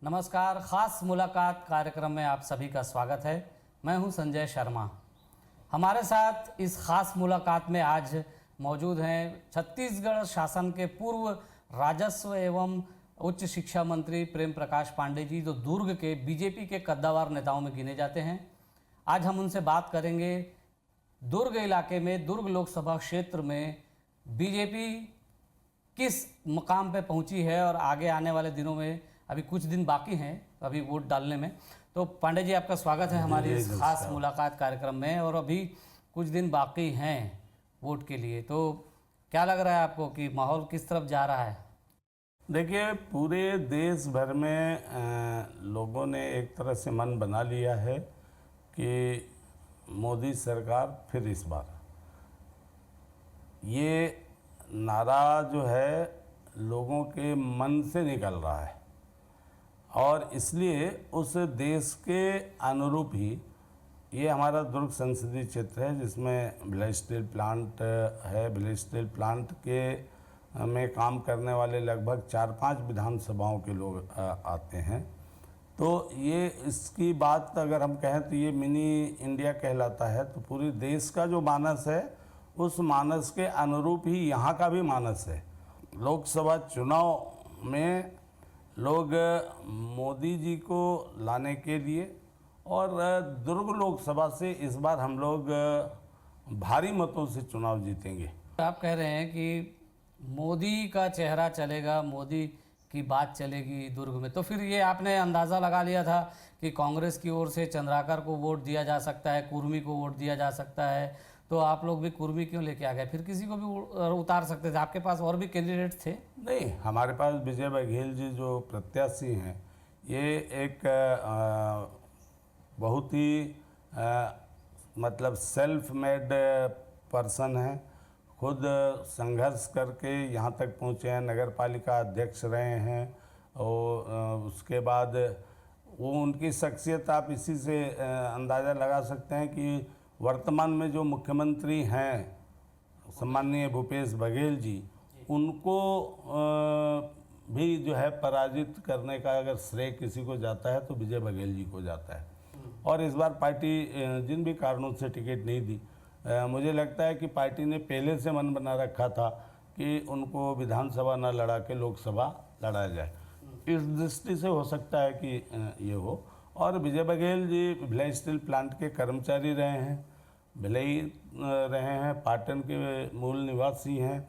नमस्कार, ख़ास मुलाकात कार्यक्रम में आप सभी का स्वागत है। मैं हूं संजय शर्मा। हमारे साथ इस खास मुलाकात में आज मौजूद हैं छत्तीसगढ़ शासन के पूर्व राजस्व एवं उच्च शिक्षा मंत्री प्रेम प्रकाश पांडे जी, जो दुर्ग के बीजेपी के कद्दावर नेताओं में गिने जाते हैं। आज हम उनसे बात करेंगे दुर्ग इलाके में, दुर्ग लोकसभा क्षेत्र में बीजेपी किस मुकाम पे पहुंची है और आगे आने वाले दिनों में, अभी कुछ दिन बाकी हैं अभी वोट डालने में। तो पांडे जी, आपका स्वागत है हमारी इस खास मुलाकात कार्यक्रम में। और अभी कुछ दिन बाकी हैं वोट के लिए, तो क्या लग रहा है आपको कि माहौल किस तरफ जा रहा है? देखिए, पूरे देश भर में लोगों ने एक तरह से मन बना लिया है कि मोदी सरकार फिर इस बार, ये नारा जो है लोगों के मन से निकल रहा है और इसलिए उस देश के अनुरूप ही ये हमारा दुर्ग संसदीय क्षेत्र है, जिसमें भिलाई स्टील प्लांट है। भिलाई स्टील प्लांट के में काम करने वाले लगभग 4-5 विधानसभाओं के लोग आते हैं। तो ये इसकी बात अगर हम कहें तो ये मिनी इंडिया कहलाता है। तो पूरे देश का जो मानस है, उस मानस के अनुरूप ही यहाँ का भी मानस है। लोकसभा चुनाव में लोग मोदी जी को लाने के लिए और दुर्ग लोकसभा से इस बार हम लोग भारी मतों से चुनाव जीतेंगे। आप कह रहे हैं कि मोदी का चेहरा चलेगा, मोदी की बात चलेगी दुर्ग में, तो फिर ये आपने अंदाज़ा लगा लिया था कि कांग्रेस की ओर से चंद्राकर को वोट दिया जा सकता है, कुर्मी को वोट दिया जा सकता है, तो आप लोग भी कुर्मी क्यों लेके आ गए? फिर किसी को भी उतार सकते थे, आपके पास और भी कैंडिडेट थे। नहीं, हमारे पास विजय बघेल जी जो प्रत्याशी हैं, ये एक बहुत ही मतलब सेल्फ मेड पर्सन है। खुद संघर्ष करके यहाँ तक पहुँचे हैं, नगर पालिका अध्यक्ष रहे हैं और उसके बाद वो उनकी शख्सियत आप इसी से अंदाज़ा लगा सकते हैं कि वर्तमान में जो मुख्यमंत्री हैं सम्माननीय भूपेश बघेल जी, उनको भी जो है पराजित करने का अगर श्रेय किसी को जाता है तो विजय बघेल जी को जाता है। और इस बार पार्टी जिन भी कारणों से टिकट नहीं दी, मुझे लगता है कि पार्टी ने पहले से मन बना रखा था कि उनको विधानसभा न लड़ा के लोकसभा लड़ाया जाए। इस दृष्टि से हो सकता है कि ये हो। और विजय बघेल जी भिलाई स्टील प्लांट के कर्मचारी रहे हैं, भिलाई रहे हैं, पाटन के मूल निवासी हैं।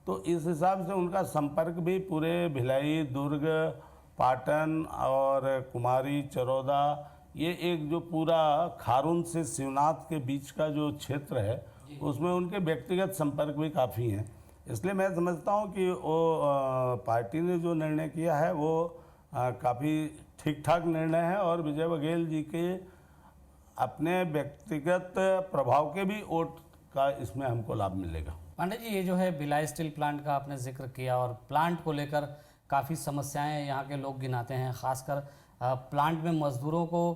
तो इस हिसाब से उनका संपर्क भी पूरे भिलाई, दुर्ग, पाटन और कुमारी, चरौदा, ये एक जो पूरा खारून से शिवनाथ के बीच का जो क्षेत्र है, उसमें उनके व्यक्तिगत संपर्क भी काफ़ी हैं। इसलिए मैं समझता हूँ कि वो पार्टी ने जो निर्णय किया है वो काफ़ी ठीक ठाक निर्णय है और विजय बघेल जी के अपने व्यक्तिगत प्रभाव के भी वोट का इसमें हमको लाभ मिलेगा। पांडे जी, ये जो है भिलाई स्टील प्लांट का आपने जिक्र किया और प्लांट को लेकर काफ़ी समस्याएं यहाँ के लोग गिनाते हैं। खासकर प्लांट में मजदूरों को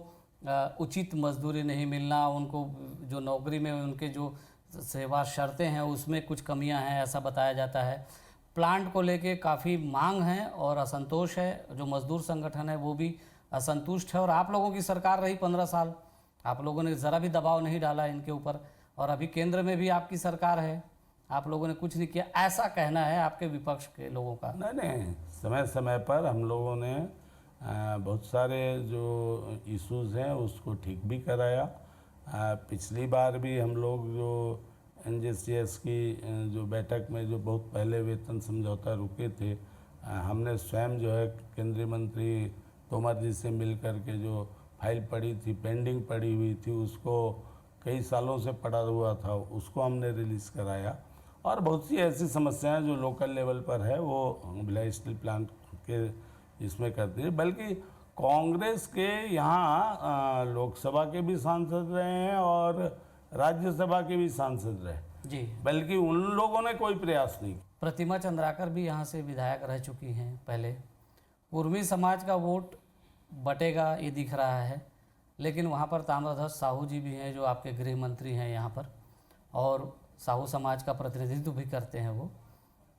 उचित मजदूरी नहीं मिलना, उनको जो नौकरी में उनके जो सेवा शर्तें हैं उसमें कुछ कमियां हैं, ऐसा बताया जाता है। प्लांट को लेके काफ़ी मांग है और असंतोष है। जो मजदूर संगठन है वो भी असंतुष्ट है। और आप लोगों की सरकार रही 15 साल, आप लोगों ने ज़रा भी दबाव नहीं डाला इनके ऊपर, और अभी केंद्र में भी आपकी सरकार है, आप लोगों ने कुछ नहीं किया, ऐसा कहना है आपके विपक्ष के लोगों का। नहीं, समय समय पर हम लोगों ने बहुत सारे जो इश्यूज़ हैं उसको ठीक भी कराया। पिछली बार भी हम लोग जो NJCS की जो बैठक में जो बहुत पहले वेतन समझौता रुके थे, हमने स्वयं जो है केंद्रीय मंत्री तोमर जी से मिल कर के जो फाइल पड़ी थी, पेंडिंग पड़ी हुई थी, उसको कई सालों से पड़ा हुआ था, उसको हमने रिलीज़ कराया। और बहुत सी ऐसी समस्याएं जो लोकल लेवल पर है वो भिलाई स्टील प्लांट के इसमें करती है। बल्कि कांग्रेस के यहाँ लोकसभा के भी सांसद रहे हैं और राज्यसभा के भी सांसद रहे जी, बल्कि उन लोगों ने कोई प्रयास नहीं। प्रतिमा चंद्राकर भी यहाँ से विधायक रह चुकी हैं पहले। कुर्मी समाज का वोट बटेगा ये दिख रहा है, लेकिन वहाँ पर ताम्रध्वज साहू जी भी हैं जो आपके गृह मंत्री हैं यहाँ पर, और साहू समाज का प्रतिनिधित्व भी करते हैं वो।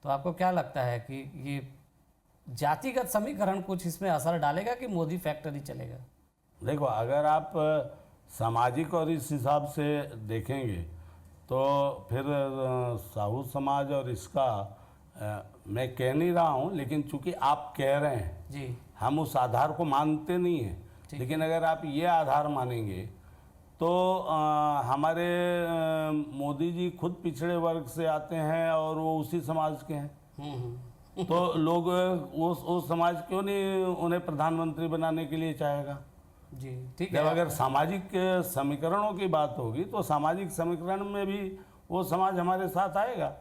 तो आपको क्या लगता है कि ये जातिगत समीकरण कुछ इसमें असर डालेगा कि मोदी फैक्टरी चलेगा? देखो, अगर आप सामाजिक और इस हिसाब से देखेंगे तो फिर साहू समाज और इसका मैं कह नहीं रहा हूँ, लेकिन चूंकि आप कह रहे हैं जी हम उस आधार को मानते नहीं हैं, लेकिन अगर आप ये आधार मानेंगे तो हमारे मोदी जी खुद पिछड़े वर्ग से आते हैं और वो उसी समाज के हैं। तो लोग उस समाज क्यों नहीं उन्हें प्रधानमंत्री बनाने के लिए चाहेगा? जी ठीक जब है। अगर सामाजिक समीकरणों की बात होगी तो सामाजिक समीकरण में भी वो समाज हमारे साथ आएगा।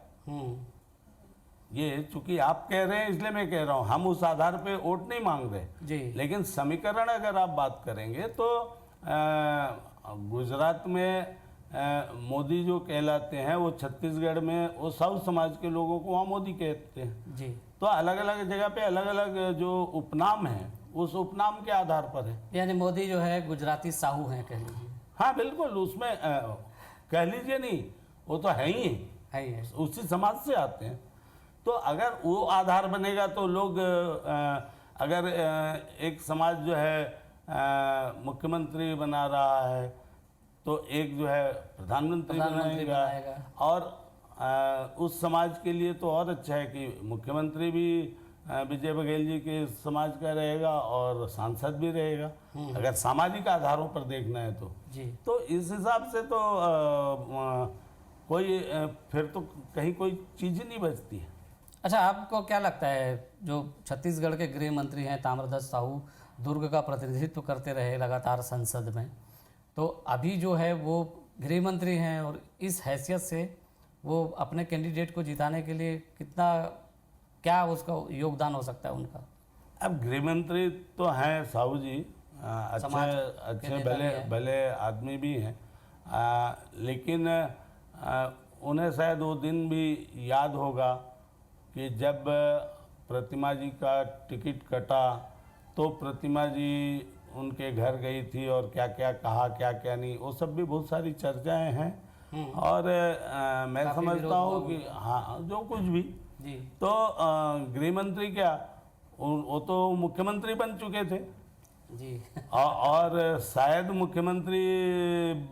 ये चूंकि आप कह रहे हैं इसलिए मैं कह रहा हूँ, हम उस आधार पे वोट नहीं मांग रहे जी। लेकिन समीकरण अगर आप बात करेंगे तो गुजरात में मोदी जो कहलाते हैं वो छत्तीसगढ़ में वो साहू समाज के लोगों को वहाँ मोदी कहते हैं जी। तो अलग अलग जगह पे अलग अलग जो उपनाम है उस उपनाम के आधार पर है। यानी मोदी जो है गुजराती साहू हैं कह लीजिए। हाँ बिल्कुल, उसमें कह लीजिए नहीं, वो तो है ही है उसी समाज से आते हैं। तो अगर वो आधार बनेगा तो लोग अगर एक समाज जो है मुख्यमंत्री बना रहा है तो एक जो है प्रधानमंत्री बनाएगा और उस समाज के लिए तो और अच्छा है कि मुख्यमंत्री भी विजय बघेल जी के समाज का रहेगा और सांसद भी रहेगा। अगर सामाजिक आधारों पर देखना है तो इस हिसाब से तो कोई फिर तो कहीं कोई चीज़ ही नहीं बचती है। अच्छा, आपको क्या लगता है जो छत्तीसगढ़ के गृह मंत्री हैं ताम्रध्वज साहू दुर्ग का प्रतिनिधित्व करते रहे लगातार संसद में, तो अभी जो है वो गृह मंत्री हैं और इस हैसियत से वो अपने कैंडिडेट को जिताने के लिए कितना क्या उसका योगदान हो सकता है उनका? अब गृह मंत्री तो हैं साहू जी, अच्छे भले आदमी भी हैं, लेकिन उन्हें शायद वो दिन भी याद होगा कि जब प्रतिमा जी का टिकट कटा तो प्रतिमा जी उनके घर गई थी और क्या क्या कहा क्या क्या नहीं, वो सब भी बहुत सारी चर्चाएं हैं। और मैं समझता हूँ कि हाँ जो कुछ भी जी। तो गृह मंत्री क्या वो तो मुख्यमंत्री बन चुके थे जी। और शायद मुख्यमंत्री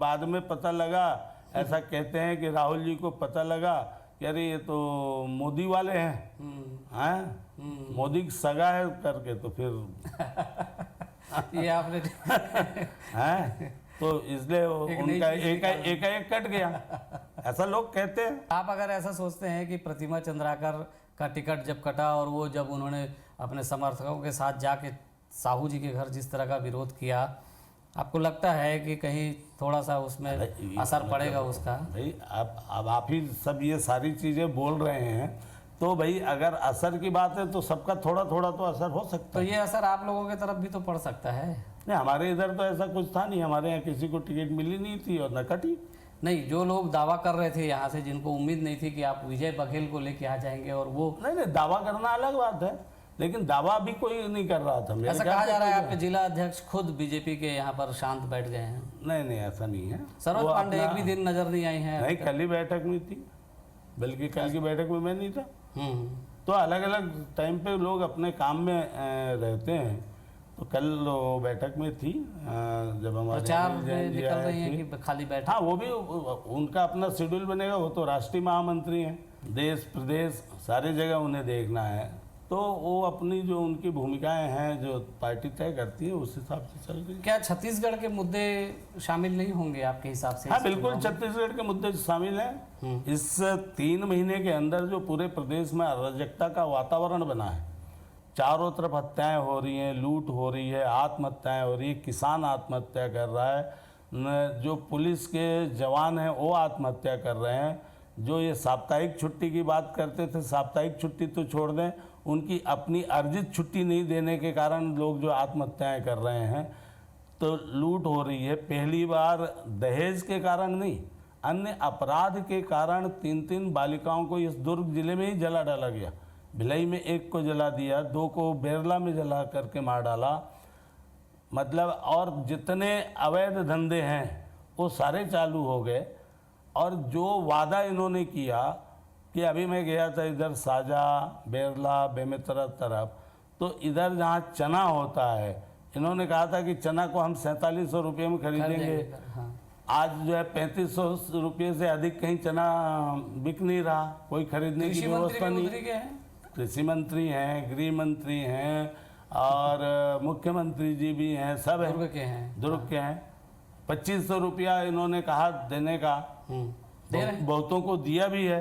बाद में पता लगा, ऐसा कहते हैं कि राहुल जी को पता लगा कि अरे ये तो मोदी वाले हैं, मोदी की सगा है करके, तो फिर ये आपने हैं तो इसलिए उनका एक कट गया, ऐसा लोग कहते हैं। आप अगर ऐसा सोचते हैं कि प्रतिमा चंद्राकर का टिकट जब कटा और वो जब उन्होंने अपने समर्थकों के साथ जाके साहू जी के घर जिस तरह का विरोध किया, आपको लगता है कि कहीं थोड़ा सा उसमें असर पड़ेगा उसका? भाई अब आप ही सब ये सारी चीज़ें बोल रहे हैं तो भाई अगर असर की बात है तो सबका थोड़ा थोड़ा तो असर हो सकता तो है। ये असर आप लोगों की तरफ भी तो पड़ सकता है। नहीं, हमारे इधर तो ऐसा कुछ था नहीं, हमारे यहाँ किसी को टिकट मिली नहीं थी और न कटी। नहीं, जो लोग दावा कर रहे थे यहाँ से, जिनको उम्मीद नहीं थी कि आप विजय बघेल को लेके आ जाएंगे, और वो नहीं दावा करना अलग बात है, लेकिन दावा भी कोई नहीं कर रहा था। ऐसा कहा जा रहा है आपके जिला अध्यक्ष खुद बीजेपी के यहाँ पर शांत बैठ गए हैं। नहीं ऐसा नहीं है। सरोज पांडे एक भी दिन नजर नहीं आई हैं। नहीं, कल ही बैठक में थी, बल्कि कल की बैठक में मैं नहीं था। तो अलग अलग टाइम पे लोग अपने काम में रहते हैं, तो कल वो बैठक में थी जब हमारे प्रचार में निकल रही हैं कि खाली बैठक? हाँ, वो भी उनका अपना शेड्यूल बनेगा, वो तो राष्ट्रीय महामंत्री हैं, देश प्रदेश सारी जगह उन्हें देखना है, तो वो अपनी जो उनकी भूमिकाएं हैं जो पार्टी तय करती है उस हिसाब से चल रही है। क्या छत्तीसगढ़ के मुद्दे शामिल नहीं होंगे आपके हिसाब से? हाँ बिल्कुल, छत्तीसगढ़ के मुद्दे शामिल हैं। इस 3 महीने के अंदर जो पूरे प्रदेश में अराजकता का वातावरण बना है, चारों तरफ हत्याएं हो रही हैं, लूट हो रही है, आत्महत्याएं हो रही है, किसान आत्महत्या कर रहा है, जो पुलिस के जवान हैं वो आत्महत्या कर रहे हैं, जो ये साप्ताहिक छुट्टी की बात करते थे, साप्ताहिक छुट्टी तो छोड़ दें, उनकी अपनी अर्जित छुट्टी नहीं देने के कारण लोग जो आत्महत्याएं कर रहे हैं, तो लूट हो रही है। पहली बार दहेज के कारण नहीं, अन्य अपराध के कारण 3 बालिकाओं को इस दुर्ग जिले में ही जला डाला गया। भिलाई में 1 को जला दिया, 2 को बेरला में जला करके मार डाला। मतलब और जितने अवैध धंधे हैं वो सारे चालू हो गए। और जो वादा इन्होंने किया कि अभी मैं गया था इधर साजा, बेरला, बेमेतरा तरफ, तो इधर जहाँ चना होता है, इन्होंने कहा था कि चना को हम 4700 रुपये में खरीदेंगे। हाँ। आज जो है 3500 रुपये से अधिक कहीं चना बिक नहीं रहा, कोई खरीदने की कृषि मंत्री व्यवस्था भी नहीं। उधरी के हैं। कृषि मंत्री हैं, गृह मंत्री हैं और मुख्यमंत्री जी भी हैं, सब हैं, दुर्ग के हैं। दुर्ग के हैं। 2500 रुपया इन्होंने कहा देने का, दे रहे हैं। बहुतों को दिया भी है,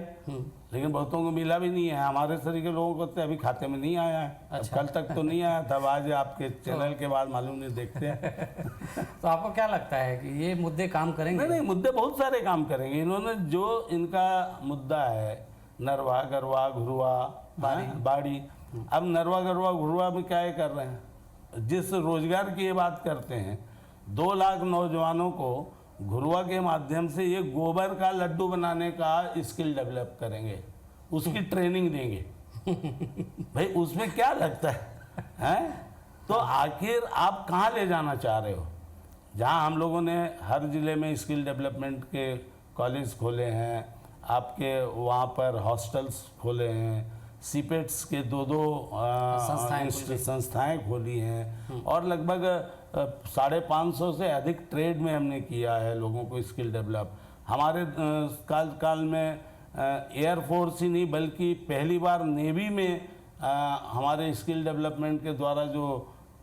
लेकिन बहुतों को मिला भी नहीं है। हमारे शरीर के लोगों को तो अभी खाते में नहीं आया है। अच्छा। कल तक तो नहीं आया था, अब आज आपके चैनल के बाद मालूम नहीं, देखते हैं। तो आपको क्या लगता है कि ये मुद्दे काम करेंगे? नहीं, मुद्दे बहुत सारे काम करेंगे। इन्होंने जो इनका मुद्दा है, नरवा गरवा घुरवा बाड़ी, अब नरवा गरवा घुरवा में क्या ये कर रहे हैं? जिस रोजगार की ये बात करते हैं, 2 लाख नौजवानों को घुरवा के माध्यम से ये गोबर का लड्डू बनाने का स्किल डेवलप करेंगे, उसकी ट्रेनिंग देंगे। भाई उसमें क्या लगता है? तो आखिर आप कहाँ ले जाना चाह रहे हो? जहाँ हम लोगों ने हर ज़िले में स्किल डेवलपमेंट के कॉलेज खोले हैं, आपके वहाँ पर हॉस्टल्स खोले हैं, सीपेट्स के 2 संस्थाएं खोली हैं, और लगभग 550 से अधिक ट्रेड में हमने किया है लोगों को स्किल डेवलप। हमारे काल में एयरफोर्स ही नहीं बल्कि पहली बार नेवी में हमारे स्किल डेवलपमेंट के द्वारा जो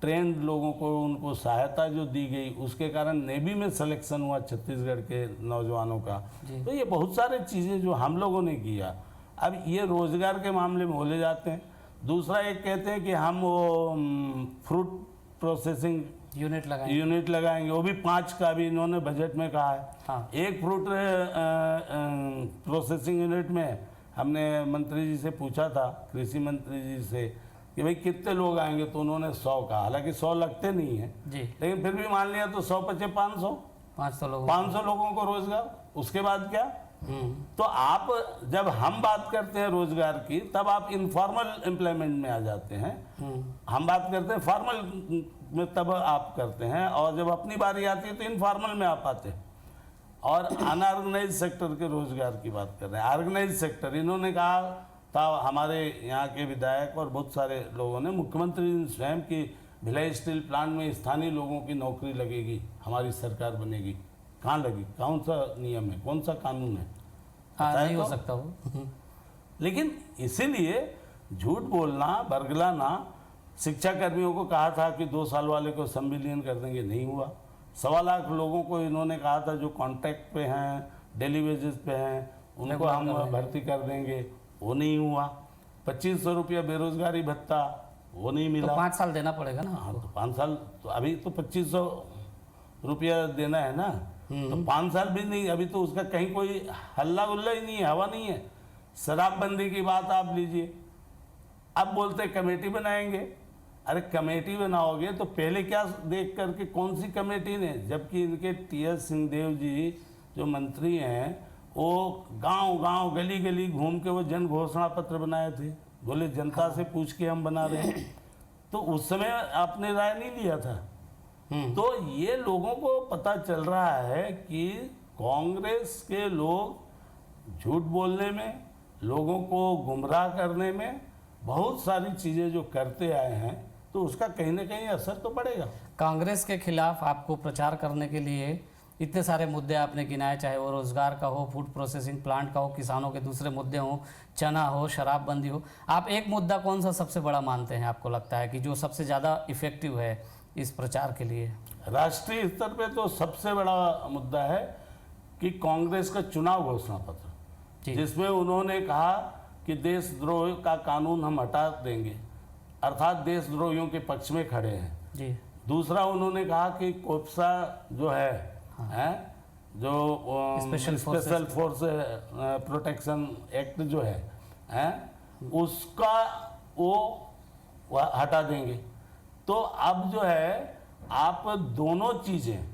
ट्रेंड लोगों को उनको सहायता जो दी गई, उसके कारण नेवी में सिलेक्शन हुआ छत्तीसगढ़ के नौजवानों का। तो ये बहुत सारे चीज़ें जो हम लोगों ने किया। अब ये रोज़गार के मामले में बोले जाते हैं। दूसरा एक कहते हैं कि हम वो फ्रूट प्रोसेसिंग यूनिट लगाएंगे, वो भी 5 का भी इन्होंने बजट में कहा है। हाँ। एक फ्रूट प्रोसेसिंग यूनिट में हमने मंत्री जी से पूछा था, कृषि मंत्री जी से, कि भाई कितने लोग आएंगे, तो उन्होंने 100 कहा। हालांकि 100 लगते नहीं हैं जी, लेकिन फिर भी मान लिया तो 100 पचे 500 500 लोगों को रोजगार। उसके बाद क्या? तो आप जब हम बात करते हैं रोजगार की, तब आप इनफॉर्मल एम्प्लॉयमेंट में आ जाते हैं। हम बात करते हैं फॉर्मल में, तब आप करते हैं, और जब अपनी बारी आती है तो इनफॉर्मल में आप आते हैं। और अनऑर्गेनाइज सेक्टर के रोजगार की बात कर रहे हैं। ऑर्गेनाइज सेक्टर इन्होंने कहा था, हमारे यहाँ के विधायक और बहुत सारे लोगों ने, मुख्यमंत्री स्वयं की भिलाई स्टील प्लांट में स्थानीय लोगों की नौकरी लगेगी, हमारी सरकार बनेगी। कहाँ लगी? कौन सा नियम है, कौन सा कानून है? नहीं हो सकता वो। लेकिन इसीलिए झूठ बोलना, बरगलाना। शिक्षा कर्मियों को कहा था कि 2 साल वाले को संविलियन कर देंगे, नहीं हुआ। 1.25 लाख लोगों को इन्होंने कहा था जो कॉन्ट्रैक्ट पे हैं, डेली वेजेस पे हैं, उनको हम भर्ती कर देंगे, वो नहीं हुआ। 2500 रुपया बेरोजगारी भत्ता, वो नहीं मिला। तो 5 साल देना पड़ेगा ना। हाँ, तो 5 साल तो अभी तो 2500 रुपया देना है ना, तो 5 साल भी नहीं, अभी तो उसका कहीं कोई हल्ला गुल्ला ही नहीं है, हवा नहीं है। शराबबंदी की बात आप लीजिए, अब बोलते कमेटी बनाएंगे। अरे कमेटी बनाओगे तो पहले क्या देख करके, कौन सी कमेटी ने? जबकि इनके टी.एस. सिंहदेव जी जो मंत्री हैं, वो गांव-गांव गली-गली घूम के वो जन घोषणा पत्र बनाए थे, बोले जनता से पूछ के हम बना रहे हैं। तो उस समय आपने राय नहीं लिया था। तो ये लोगों को पता चल रहा है कि कांग्रेस के लोग झूठ बोलने में, लोगों को गुमराह करने में, बहुत सारी चीज़ें जो करते आए हैं, तो उसका कहीं ना कहीं असर तो पड़ेगा। कांग्रेस के खिलाफ आपको प्रचार करने के लिए इतने सारे मुद्दे आपने गिनाए, चाहे वो रोजगार का हो, फूड प्रोसेसिंग प्लांट का हो, किसानों के दूसरे मुद्दे हों, चना हो, शराबबंदी हो। आप एक मुद्दा कौन सा सबसे बड़ा मानते हैं, आपको लगता है कि जो सबसे ज़्यादा इफेक्टिव है इस प्रचार के लिए? राष्ट्रीय स्तर पे तो सबसे बड़ा मुद्दा है कि कांग्रेस का चुनाव घोषणा पत्र, जिसमें उन्होंने कहा कि देशद्रोह का कानून हम हटा देंगे, अर्थात देशद्रोहियों के पक्ष में खड़े हैं जी। दूसरा उन्होंने कहा कि कोप्सा जो है, जो स्पेशल फोर्स प्रोटेक्शन एक्ट जो है, उसका वो हटा देंगे। तो अब जो है आप दोनों चीज़ें,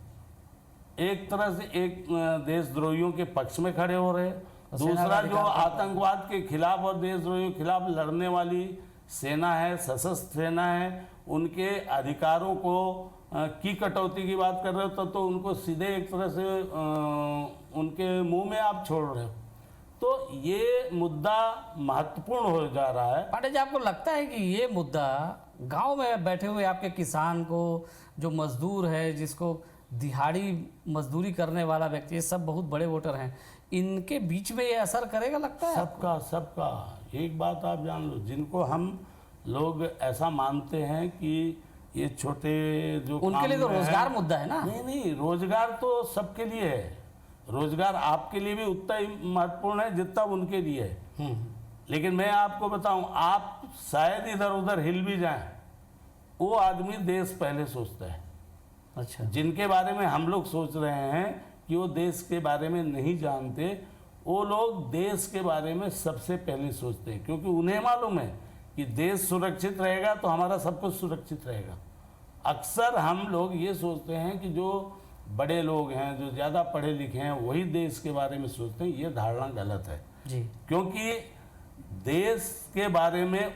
एक तरह से एक देशद्रोहियों के पक्ष में खड़े हो रहे, दूसरा जो आतंकवाद के खिलाफ और देशद्रोहियों के खिलाफ लड़ने वाली सेना है, सशस्त्र सेना है, उनके अधिकारों को की कटौती की बात कर रहे हो, तो उनको सीधे एक तरह से उनके मुंह में आप छोड़ रहे हो। तो ये मुद्दा महत्वपूर्ण हो जा रहा है। पांडे जी, आपको लगता है कि ये मुद्दा गांव में बैठे हुए आपके किसान को, जो मजदूर है, जिसको दिहाड़ी मजदूरी करने वाला व्यक्ति, ये सब बहुत बड़े वोटर हैं, इनके बीच में ये असर करेगा लगता है? सबका एक बात आप जान लो, जिनको हम लोग ऐसा मानते हैं कि ये छोटे जो उनके लिए तो रोजगार मुद्दा है ना। नहीं, रोजगार तो सबके लिए है। रोजगार आपके लिए भी उतना ही महत्वपूर्ण है जितना उनके लिए है। लेकिन मैं आपको बताऊं, आप शायद इधर उधर हिल भी जाएं, वो आदमी देश पहले सोचता है। अच्छा, जिनके बारे में हम लोग सोच रहे हैं कि वो देश के बारे में नहीं जानते, वो लोग देश के बारे में सबसे पहले सोचते हैं, क्योंकि उन्हें मालूम है कि देश सुरक्षित रहेगा तो हमारा सब कुछ सुरक्षित रहेगा। अक्सर हम लोग ये सोचते हैं कि जो बड़े लोग हैं, जो ज़्यादा पढ़े लिखे हैं, वही देश के बारे में सोचते हैं। ये धारणा गलत है जी। क्योंकि देश के बारे में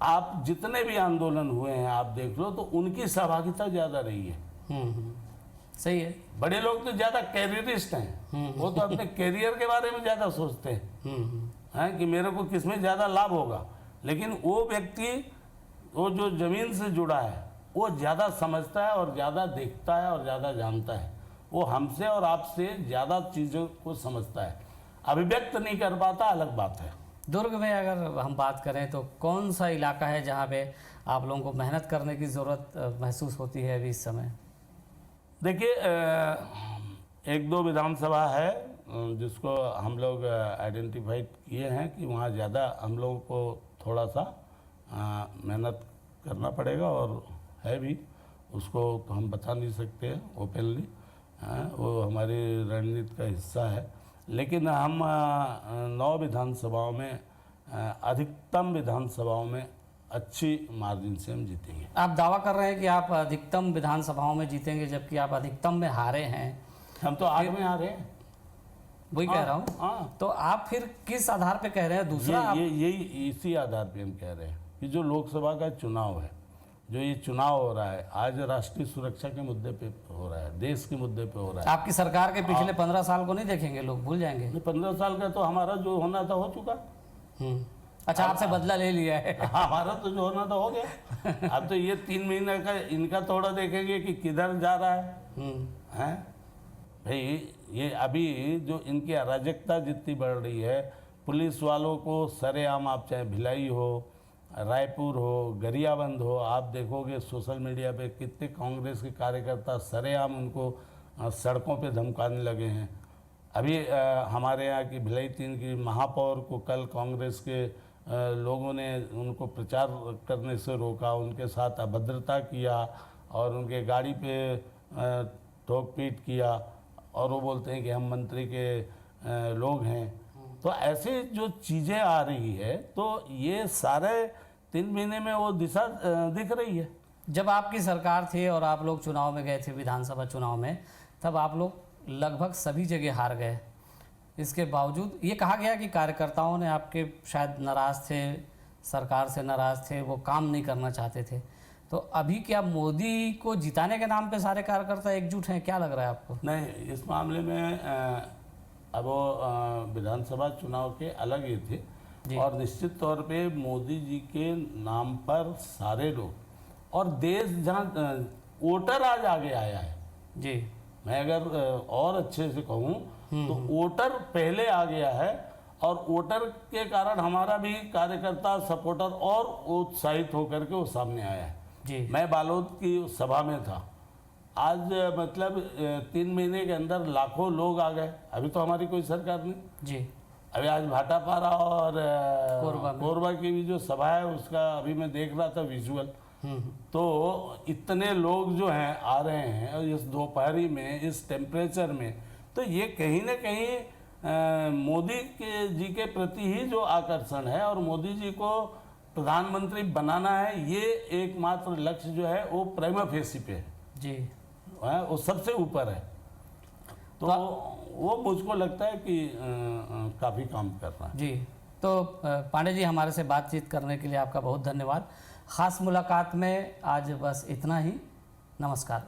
आप जितने भी आंदोलन हुए हैं आप देख लो, तो उनकी सहभागिता ज़्यादा रही है। सही है। बड़े लोग तो ज़्यादा कैरियरिस्ट हैं, वो तो अपने कैरियर के बारे में ज़्यादा सोचते हैं कि मेरे को किसमें ज़्यादा लाभ होगा। लेकिन वो व्यक्ति, वो जो ज़मीन से जुड़ा है, वो ज़्यादा समझता है और ज़्यादा देखता है और ज़्यादा जानता है। वो हमसे और आपसे ज़्यादा चीज़ों को समझता है, अभिव्यक्त नहीं कर पाता, अलग बात है। दुर्ग में अगर हम बात करें तो कौन सा इलाका है जहाँ पे आप लोगों को मेहनत करने की ज़रूरत महसूस होती है अभी इस समय? देखिए, एक दो विधानसभा है जिसको हम लोग आइडेंटिफाई किए हैं कि वहाँ ज़्यादा हम लोगों को थोड़ा सा मेहनत करना पड़ेगा, और है भी। उसको तो हम बता नहीं सकते हैं ओपनली, वो हमारी रणनीति का हिस्सा है। लेकिन हम 9 विधानसभाओं में, अधिकतम विधानसभाओं में अच्छी मार्जिन से हम जीतेंगे। आप दावा कर रहे हैं कि आप अधिकतम विधानसभाओं में जीतेंगे, जबकि आप अधिकतम में हारे हैं। हम तो 8 में हारे हैं। वही कह रहा हूँ। हाँ, तो आप फिर किस आधार पे कह रहे हैं? दूसरा यही इसी आधार पे हम कह रहे हैं कि जो लोकसभा का चुनाव है, जो ये चुनाव हो रहा है, आज राष्ट्रीय सुरक्षा के मुद्दे पे हो रहा है, देश के मुद्दे पे हो रहा है। आपकी सरकार के पिछले 15 साल को नहीं देखेंगे लोग, भूल जाएंगे? 15 साल का तो हमारा जो होना था हो चुका। अच्छा, आपसे बदला ले लिया है। हमारा तो जो होना था हो गया। अब तो ये 3 महीने का इनका थोड़ा देखेंगे कि किधर जा रहा है। हैं भाई, ये अभी जो इनकी अराजकता जितनी बढ़ रही है, पुलिस वालों को सरेआम, आप चाहे भिलाई हो, रायपुर हो, गरियाबंद हो, आप देखोगे सोशल मीडिया पे कितने कांग्रेस के कार्यकर्ता सरेआम उनको सड़कों पे धमकाने लगे हैं। अभी हमारे यहाँ की भिलाई 3 की महापौर को कल कांग्रेस के लोगों ने उनको प्रचार करने से रोका, उनके साथ अभद्रता किया और उनके गाड़ी पे ठोक पीट किया, और वो बोलते हैं कि हम मंत्री के लोग हैं। तो ऐसे जो चीज़ें आ रही है, तो ये सारे 3 महीने में वो दिशा दिख रही है। जब आपकी सरकार थी और आप लोग चुनाव में गए थे, विधानसभा चुनाव में, तब आप लोग लगभग सभी जगह हार गए। इसके बावजूद ये कहा गया कि कार्यकर्ताओं ने आपके शायद नाराज़ थे, सरकार से नाराज़ थे, वो काम नहीं करना चाहते थे। तो अभी क्या मोदी को जिताने के नाम पे सारे कार्यकर्ता एकजुट हैं? क्या लग रहा है आपको? नहीं, इस मामले में अब वो विधानसभा चुनाव के अलग ही थे, और निश्चित तौर पे मोदी जी के नाम पर सारे लोग और देश, जहाँ वोटर आज आगे आया है जी, मैं अगर और अच्छे से कहूँ तो वोटर पहले आ गया है, और वोटर के कारण हमारा भी कार्यकर्ता, सपोर्टर और उत्साहित होकर के वो सामने आया है जी। मैं बालोद की सभा में था, आज मतलब 3 महीने के अंदर लाखों लोग आ गए। अभी तो हमारी कोई सरकार नहीं जी। अभी आज भाटापारा और कोरबा की भी जो सभा है उसका अभी मैं देख रहा था विजुअल, तो इतने लोग जो हैं आ रहे हैं, और इस दोपहरी में, इस टेम्परेचर में, तो ये कहीं ना कहीं मोदी जी के प्रति ही जो आकर्षण है, और मोदी जी को प्रधानमंत्री बनाना है, ये एकमात्र लक्ष्य जो है वो प्राइमा फेसी पे है जी, वो सबसे ऊपर है। तो वो मुझको लगता है कि काफ़ी काम कर रहा है जी। तो पांडे जी, हमारे से बातचीत करने के लिए आपका बहुत धन्यवाद। ख़ास मुलाकात में आज बस इतना ही। नमस्कार।